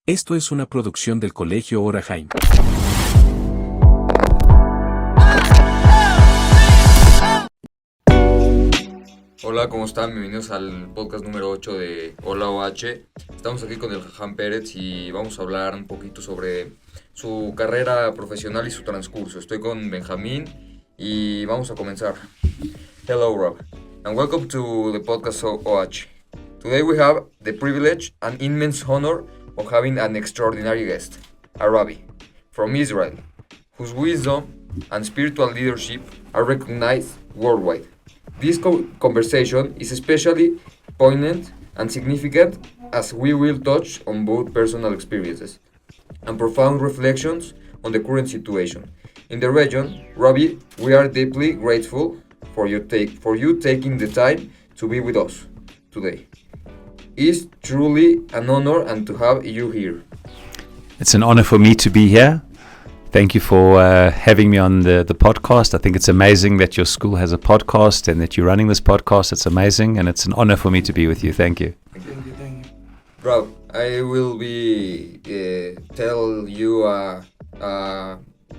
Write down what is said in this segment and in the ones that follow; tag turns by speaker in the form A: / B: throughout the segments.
A: Esto es una producción del Colegio Orahaim.
B: Hola, ¿cómo están? Bienvenidos al podcast número 8 de Hola OH. Estamos aquí con el Rab Perez y vamos a hablar un poquito sobre su carrera profesional y su transcurso. Estoy con Benjamín y vamos a comenzar. Hello, Rab, and welcome to the podcast OH. Today we have the privilege and immense honor of having an extraordinary guest, a rabbi from Israel, whose wisdom and spiritual leadership are recognized worldwide. This conversation is especially poignant and significant as we will touch on both personal experiences and profound reflections on the current situation. In the region, Rabbi, we are deeply grateful for you taking the time to be with us today. It's truly an honor and to have you here.
C: It's an honor for me to be here. Thank you for having me on the podcast. I think it's amazing that your school has a podcast and that you're running this podcast. It's amazing, and it's an honor for me to be with you. Thank you.
B: Thank you. Rab, I will be tell you a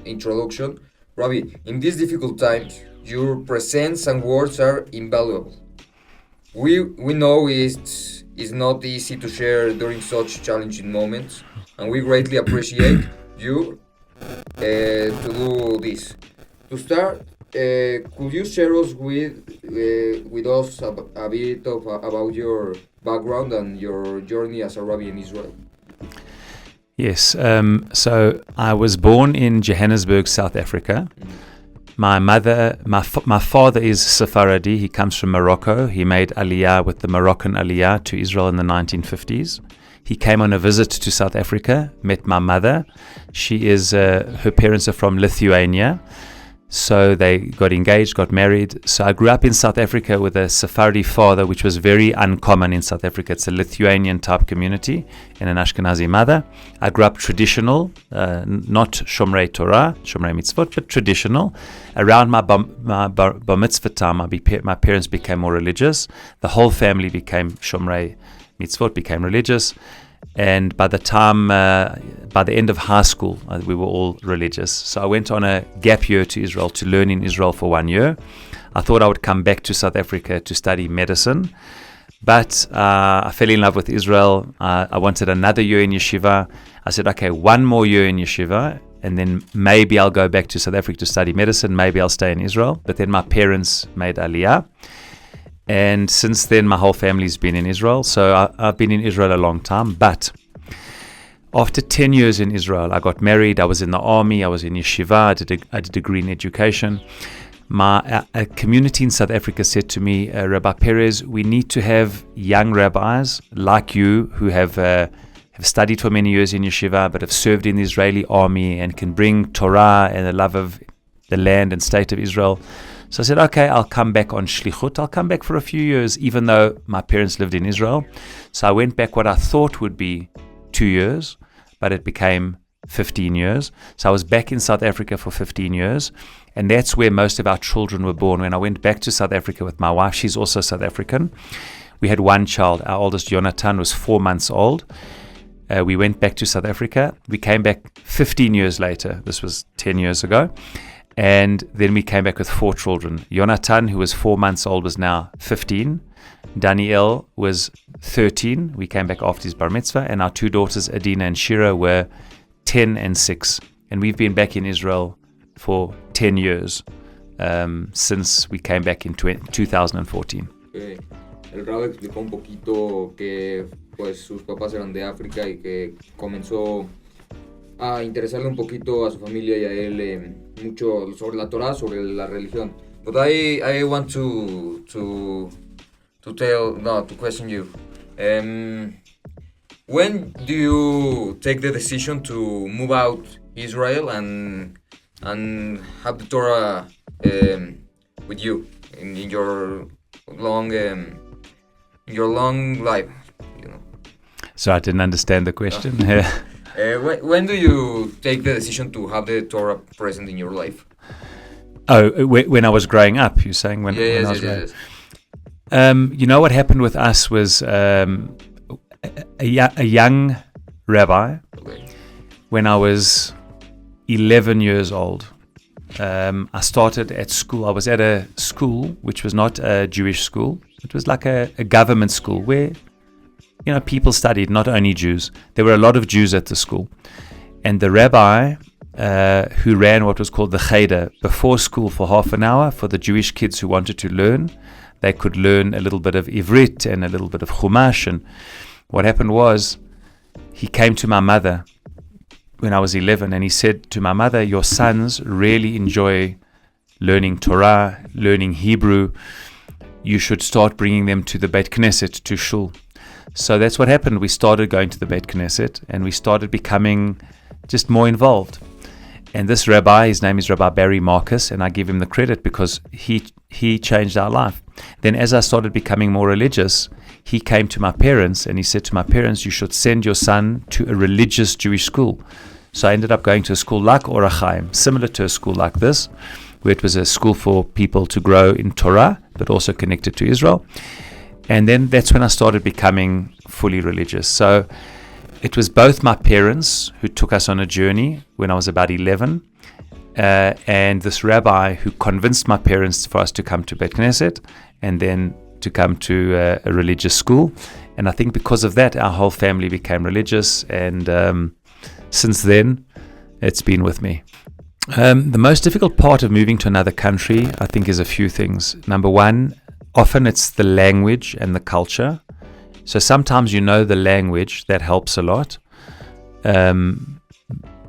B: introduction. Rabbi, in these difficult times, your presence and words are invaluable. We know it's not easy to share during such challenging moments, and we greatly appreciate you to do this. To start, could you share us with us a bit about your background and your journey as a rabbi in Israel?
C: Yes. So I was born in Johannesburg, South Africa. My father is Sephardi. He comes from Morocco. He made Aliyah with the Moroccan Aliyah to Israel in the 1950s. He came on a visit to South Africa, met my mother. Her parents are from Lithuania. So they got engaged, got married. So I grew up in South Africa with a Sephardi father, which was very uncommon in South Africa. It's a Lithuanian type community and an Ashkenazi mother. I grew up traditional, not Shomrei Torah, Shomrei Mitzvot, but traditional. Around my bar mitzvah time, my parents became more religious. The whole family became Shomrei Mitzvot, became religious. And by the end of high school, we were all religious. So I went on a gap year to Israel to learn in Israel for 1 year. I thought I would come back to South Africa to study medicine. But I fell in love with Israel. I wanted another year in yeshiva. I said, okay, 1 more year in yeshiva, and then maybe I'll go back to South Africa to study medicine. Maybe I'll stay in Israel. But then my parents made Aliyah. And since then, my whole family's been in Israel. So I've been in Israel a long time. But after 10 years in Israel, I got married. I was in the army. I was in yeshiva. I did a degree in education. A community in South Africa said to me, Rab Perez, we need to have young rabbis like you who have studied for many years in yeshiva, but have served in the Israeli army and can bring Torah and the love of the land and state of Israel. So I said, okay, I'll come back on shlichut. I'll come back for a few years, even though my parents lived in Israel. So I went back what I thought would be 2 years, but it became 15 years. So I was back in South Africa for 15 years. And that's where most of our children were born. When I went back to South Africa with my wife, she's also South African. We had one child. Our oldest, Jonathan, was 4 months old. We went back to South Africa. We came back 15 years later. This was 10 years ago. And then we came back with 4 children. Jonathan, who was 4 months old, was now 15. Daniel was 13. We came back after his bar mitzvah. And our 2 daughters, Adina and Shira, were 10 and 6. And we've been back in Israel for 10 years since we came back in 2014.
B: Okay. El Rab explicó un poquito que pues sus papás eran de África y que comenzó a interesarle un poquito a su familia y a él mucho sobre la Torah, sobre la religión. But I want to question you. When do you take the decision to move out Israel and have the Torah with you in your long life? You know.
C: So I didn't understand the question.
B: When do you take the decision to have the Torah present in your life?
C: Oh, when I was growing up, you're saying? When I was growing up. You know what happened with us was a young rabbi
B: Okay.
C: when I was 11 years old. I started at school. I was at a school which was not a Jewish school. It was like a government school where, people studied, not only Jews. There were a lot of Jews at the school. And the rabbi who ran what was called the Cheder before school for half an hour for the Jewish kids who wanted to learn. They could learn a little bit of Ivrit and a little bit of Chumash. And what happened was he came to my mother when I was 11 and he said to my mother, your sons really enjoy learning Torah, learning Hebrew. You should start bringing them to the Beit Knesset, to Shul. So that's what happened. We started going to the Beit Knesset and we started becoming just more involved. And this rabbi, his name is Rabbi Barry Marcus, and I give him the credit because he changed our life. Then as I started becoming more religious, he came to my parents and he said to my parents, you should send your son to a religious Jewish school. So I ended up going to a school like Or HaChaim, similar to a school like this, where it was a school for people to grow in Torah, but also connected to Israel. And then that's when I started becoming fully religious. So it was both my parents who took us on a journey when I was about 11, and this rabbi who convinced my parents for us to come to Beit Knesset and then to come to a religious school. And I think because of that, our whole family became religious, and since then, it's been with me. The most difficult part of moving to another country, I think, is a few things. Number one, often it's the language and the culture. So sometimes the language, that helps a lot.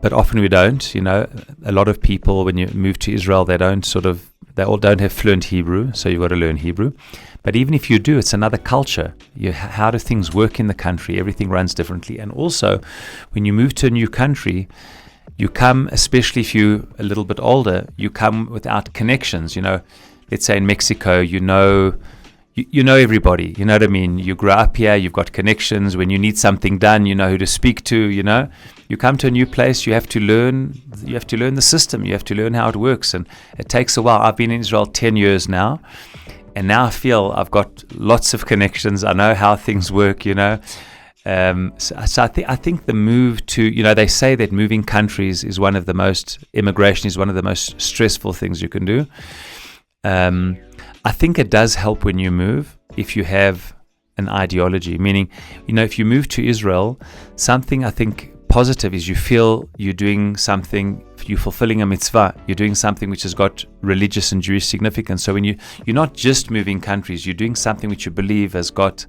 C: But often we don't. A lot of people, when you move to Israel, they all don't have fluent Hebrew, so you've got to learn Hebrew. But even if you do, it's another culture. How do things work in the country? Everything runs differently. And also, when you move to a new country, you come, especially if you're a little bit older, you come without connections. Let's say in Mexico, you know everybody, you know what I mean? You grow up here, you've got connections. When you need something done, you know who to speak to, You come to a new place, you have to learn the system, you have to learn how it works, and it takes a while. I've been in Israel 10 years now, and now I feel I've got lots of connections. I know how things work, So I think the move to, they say that moving countries immigration is one of the most stressful things you can do. I think it does help when you move if you have an ideology, meaning, if you move to Israel, something I think positive is you feel you're doing something, you're fulfilling a mitzvah, you're doing something which has got religious and Jewish significance. So when you're not just moving countries, you're doing something which you believe has got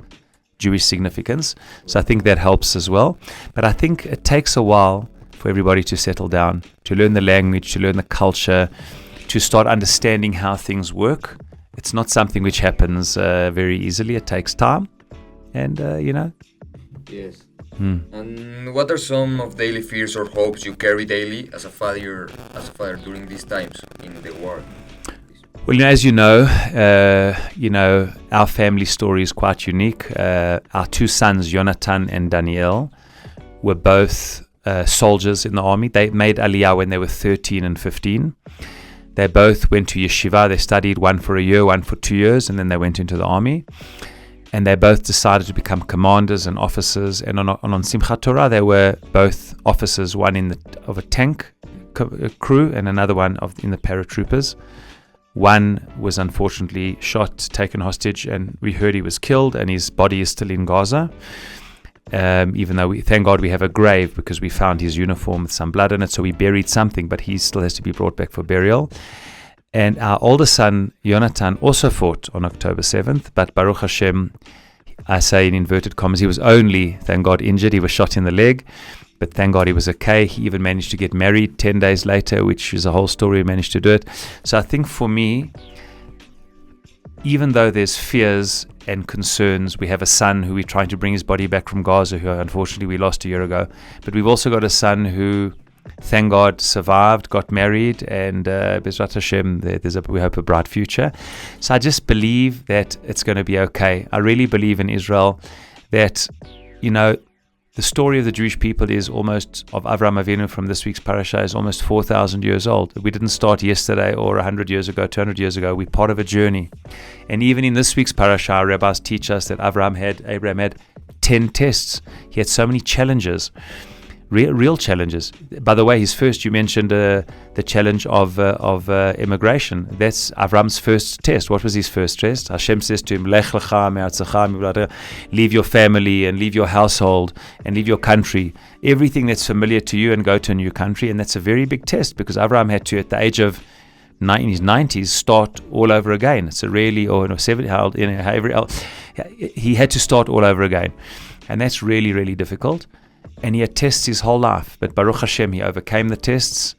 C: Jewish significance. So I think that helps as well. But I think it takes a while for everybody to settle down, to learn the language, to learn the culture, to start understanding how things work. It's not something which happens very easily. It takes time, and
B: Yes. And what are some of daily fears or hopes you carry daily as a father during these times in the war?
C: Well, as you know, our family story is quite unique. Our two sons, Jonathan and Daniel, were both soldiers in the army. They made Aliyah when they were 13 and 15. They both went to yeshiva. They studied, one for a year, one for 2 years, and then they went into the army. And they both decided to become commanders and officers. And on Simchat Torah, they were both officers, one of a tank crew and another one in the paratroopers. One was unfortunately shot, taken hostage, and we heard he was killed, and his body is still in Gaza. Even though thank God we have a grave, because we found his uniform with some blood in it, so we buried something, but he still has to be brought back for burial. And our older son, Jonathan, also fought on October 7th, but Baruch Hashem, I say in inverted commas, he was only, thank God, injured. He was shot in the leg, but thank God he was okay. He even managed to get married 10 days later, which is a whole story. He managed to do it. So I think for me, even though there's fears and concerns, we have a son who we're trying to bring his body back from Gaza, who unfortunately we lost a year ago. But we've also got a son who, thank God, survived, got married, and Bezrat Hashem, we hope a bright future. So I just believe that it's going to be okay. I really believe in Israel that, the story of the Jewish people is almost, of Avraham Avinu from this week's parasha, is almost 4,000 years old. We didn't start yesterday or 100 years ago, 200 years ago. We're part of a journey. And even in this week's parasha, our rabbis teach us that Abraham had 10 tests. He had so many challenges, real challenges. By the way, you mentioned the challenge of immigration. That's Avram's first test. What was his first test? Hashem says to him, Lech lecha me'artzecha, leave your family and leave your household and leave your country, everything that's familiar to you, and go to a new country. And that's a very big test, because Avram had to, at the age of in his 90s, start all over again. It's a really, or 70, he had to start all over again. And that's really, really difficult. And he had tests his whole life. But Baruch Hashem, he overcame the tests.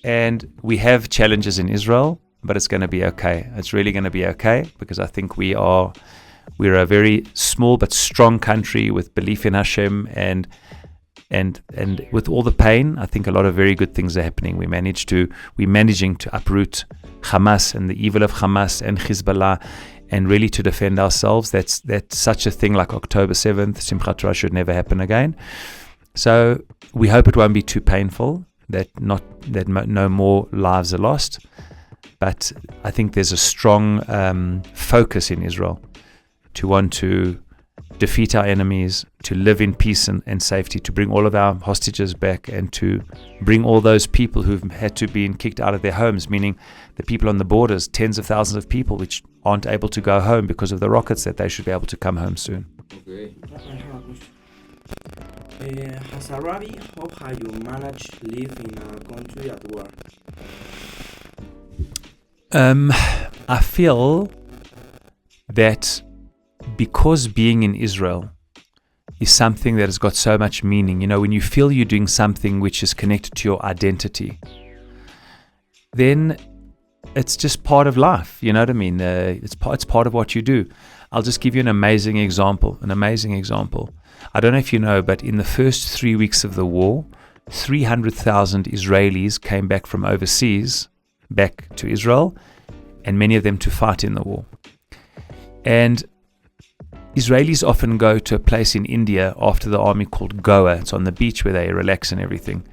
C: And we have challenges in Israel, but it's going to be okay. It's really going to be okay, because I think we're a very small but strong country with belief in Hashem, and with all the pain, I think a lot of very good things are happening. We're managing to uproot Hamas and the evil of Hamas and Hezbollah, and really to defend ourselves. That's such a thing like October 7th, Simchat Torah, should never happen again. So we hope it won't be too painful, that no more lives are lost. But I think there's a strong focus in Israel to want to defeat our enemies, to live in peace and safety, to bring all of our hostages back, and to bring all those people who've had to be kicked out of their homes, meaning the people on the borders, tens of thousands of people which aren't able to go home because of the rockets, that they should be able to come home soon.
B: Okay.
D: As a rabbi, how have you managed to live in a country at war?
C: I feel that because being in Israel is something that has got so much meaning, when you feel you're doing something which is connected to your identity, then it's just part of life. You know what I mean? It's part of what you do. I'll just give you an amazing example. I don't know if you know, but in the first 3 weeks of the war, 300,000 Israelis came back from overseas, back to Israel, and many of them to fight in the war. And Israelis often go to a place in India after the army called Goa. It's on the beach where they relax and everything.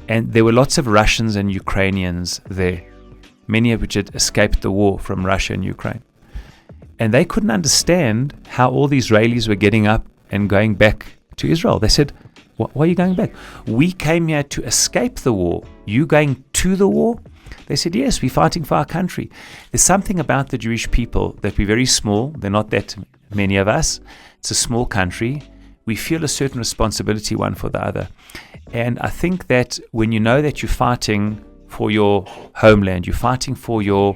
C: And there were lots of Russians and Ukrainians there, many of which had escaped the war from Russia and Ukraine. And they couldn't understand how all the Israelis were getting up and going back to Israel. They said, why are you going back? We came here to escape the war. You going to the war? They said, yes, we're fighting for our country. There's something about the Jewish people that we're very small. They're not that many of us. It's a small country. We feel a certain responsibility one for the other. And I think that when you know that you're fighting for your homeland, you're fighting for your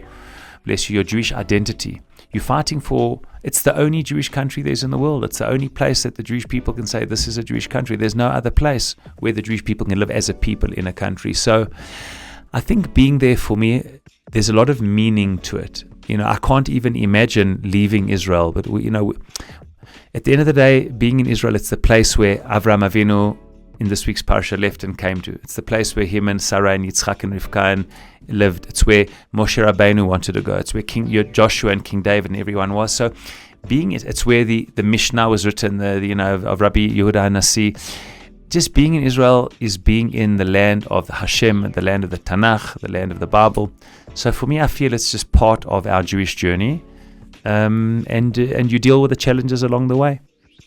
C: Jewish identity, you're fighting for, it's the only Jewish country there's in the world. It's the only place that the Jewish people can say this is a Jewish country. There's no other place where the Jewish people can live as a people in a country. So I think being there, for me, there's a lot of meaning to it. I can't even imagine leaving Israel. But, at the end of the day, being in Israel, it's the place where Avraham Avinu in this week's parasha left and came to. It's the place where him and Sarah and Yitzchak and Rivka lived. It's where Moshe Rabbeinu wanted to go. It's where King Joshua and King David and everyone was. So it's where the Mishnah was written, of Rabbi Yehuda Nasi. Just being in Israel is being in the land of Hashem, the land of the Tanakh, the land of the Bible. So for me, I feel it's just part of our Jewish journey, and you deal with the challenges along the way.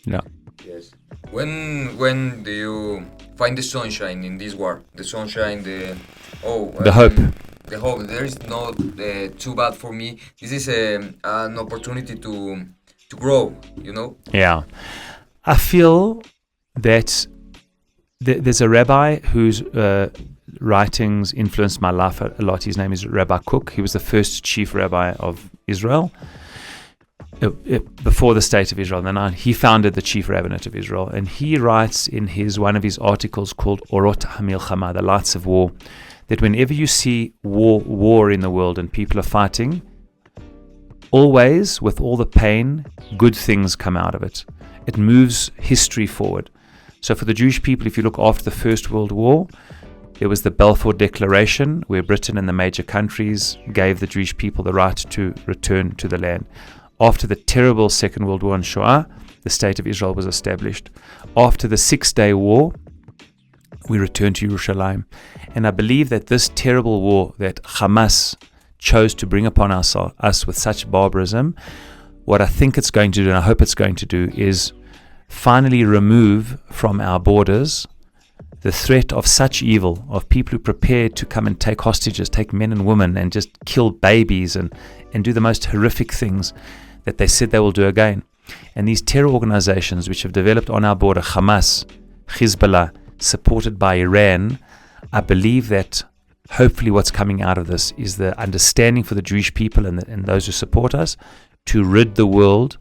C: Yeah.
B: Yes. When do you find the sunshine in this war? The sunshine, the
C: hope.
B: The hope. There is not too bad for me. This is an opportunity to grow.
C: Yeah, I feel that there's a rabbi whose writings influenced my life a lot. His name is Rabbi Kook. He was the first chief rabbi of Israel before the state of Israel. And he founded the chief rabbinate of Israel. And he writes in one of his articles called Orot HaMilchama, the lights of war, that whenever you see war in the world and people are fighting, always, with all the pain, good things come out of it. It moves history forward. So for the Jewish people, if you look after the First World War, there was the Balfour Declaration, where Britain and the major countries gave the Jewish people the right to return to the land. After the terrible Second World War and Shoah, the State of Israel was established. After the 6-Day War, we returned to Yerushalayim. And I believe that this terrible war that Hamas chose to bring upon us with such barbarism, what I think it's going to do, and I hope it's going to do, is finally remove from our borders the threat of such evil, of people who prepared to come and take hostages, take men and women, and just kill babies and do the most horrific things that they said they will do again. And these terror organizations which have developed on our border, Hamas, Hezbollah, supported by Iran, I believe that hopefully what's coming out of this is the understanding for the Jewish people and those who support us to rid the world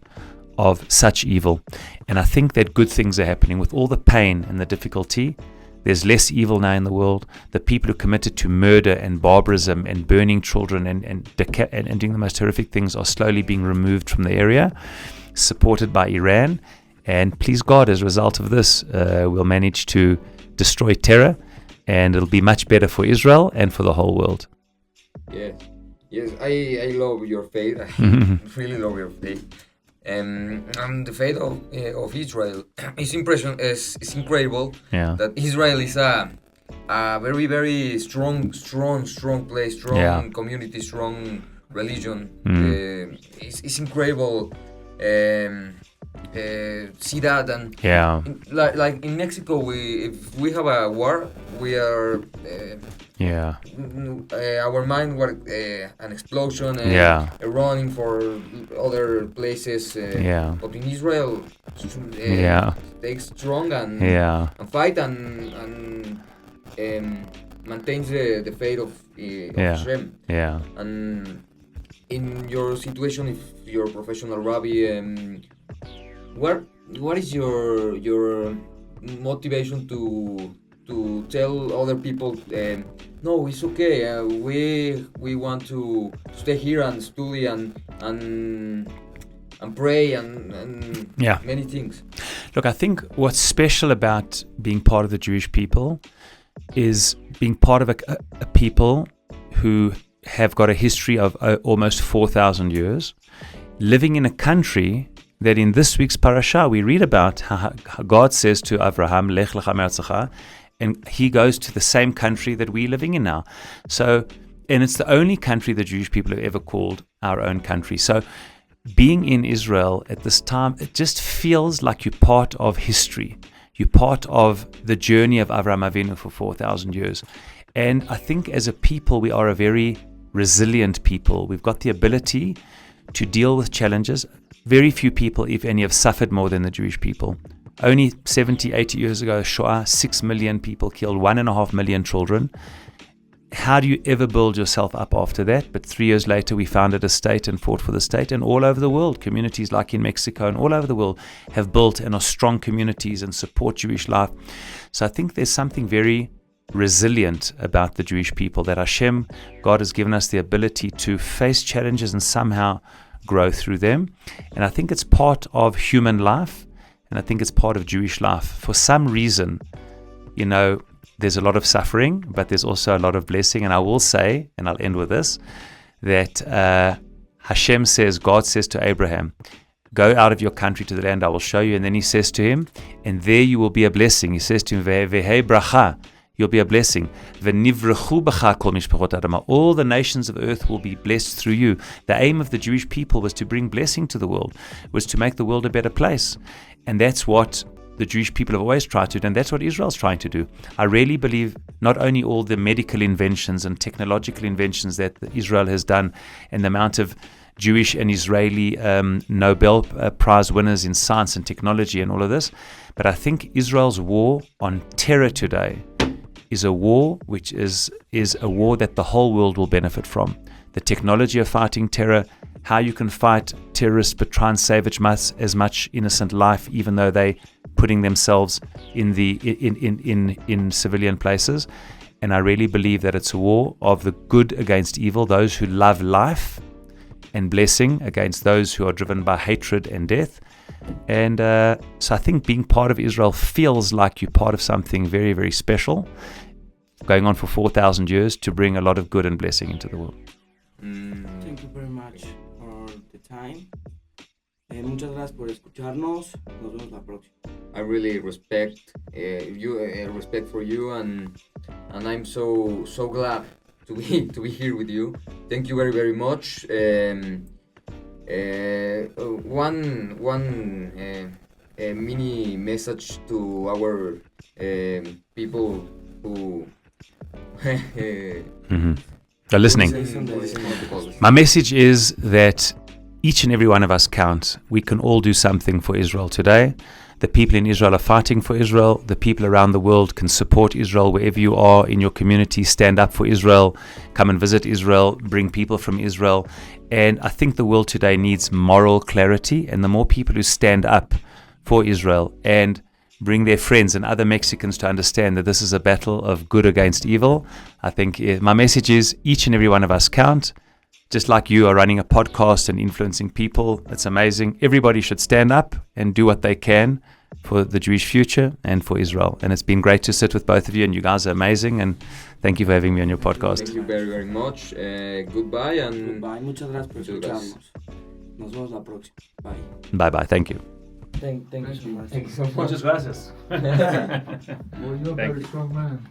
C: of such evil. And I think that good things are happening. With all the pain and the difficulty, there's less evil now in the world. The people who committed to murder and barbarism and burning children and doing the most horrific things are slowly being removed from the area, supported by Iran. And please God, as a result of this, we'll manage to destroy terror, and it'll be much better for Israel and for the whole world.
B: Yes, I love your faith. I really love your faith. And the faith of Israel is incredible.
C: Yeah.
B: That Israel is a very, very strong place, strong community, strong religion. It's incredible. See that, and like in Mexico, if we have a war, we are our mind was an explosion and running for other places. But in Israel, stay strong and fight and maintains the faith of Hashem. And in your situation, if you're a professional rabbi, what is your motivation to tell other people, no, it's okay, we want to stay here and study and pray and many things?
C: Look, I think what's special about being part of the Jewish people is being part of a people who have got a history of almost 4,000 years, living in a country that in this week's parasha we read about how God says to Abraham, Lech lecha me'artzecha, and he goes to the same country that we're living in now. So, and it's the only country the Jewish people have ever called our own country. So being in Israel at this time, it just feels like you're part of history. You're part of the journey of Avraham Avinu for 4,000 years. And I think as a people, we are a very resilient people. We've got the ability to deal with challenges. Very few people, if any, have suffered more than the Jewish people. Only 70, 80 years ago, Shoah, 6 million people killed, 1.5 million children. How do you ever build yourself up after that? But 3 years later, we founded a state and fought for the state. And all over the world, communities like in Mexico and all over the world have built and are strong communities and support Jewish life. So I think there's something very resilient about the Jewish people, that Hashem, God has given us the ability to face challenges and somehow grow through them. And I think it's part of human life, and I think it's part of Jewish life. For some reason, there's a lot of suffering, but there's also a lot of blessing. And I will say, and I'll end with this, that Hashem says, God says to Abraham, go out of your country to the land I will show you. And then he says to him, and there you will be a blessing. He says to him, Vehei bracha, you'll be a blessing. V'nivrechu b'cha kol mishpachot adama. All the nations of earth will be blessed through you. The aim of the Jewish people was to bring blessing to the world, was to make the world a better place. And that's what the Jewish people have always tried to do, and that's what Israel's trying to do. I really believe not only all the medical inventions and technological inventions that Israel has done, and the amount of Jewish and Israeli Nobel Prize winners in science and technology and all of this, but I think Israel's war on terror today is a war which is a war that the whole world will benefit from. The technology of fighting terror, how you can fight terrorists but try and save as much innocent life, even though they putting themselves in civilian places. And I really believe that it's a war of the good against evil, those who love life, and blessing against those who are driven by hatred and death. And so I think being part of Israel feels like you're part of something very, very special, going on for 4,000 years to bring a lot of good and blessing into the world.
D: Thank you very much for the time. Muchas gracias por escucharnos. Nos vemos la próxima.
B: I really respect respect for you, and I'm so glad to be here with you. Thank you very, very much. One a mini message to our people who
C: They're listening. My message is that each and every one of us count. We can all do something for Israel today. The people in Israel are fighting for Israel. The people around the world can support Israel wherever you are in your community. Stand up for Israel. Come and visit Israel. Bring people from Israel. And I think the world today needs moral clarity. And the more people who stand up for Israel and bring their friends and other Mexicans to understand that this is a battle of good against evil, I think my message is each and every one of us count. Just like you are running a podcast and influencing people, it's amazing. Everybody should stand up and do what they can for the Jewish future and for Israel. And it's been great to sit with both of you, and you guys are amazing. And thank you for having me on your podcast.
B: Thank you very, very much. Goodbye.
D: Goodbye. Muchas gracias por escucharnos. Nos vemos la próxima. Bye.
C: Bye-bye. Thank you.
D: Thank you so much.
E: Muchas gracias.
F: Well, you're a very strong man.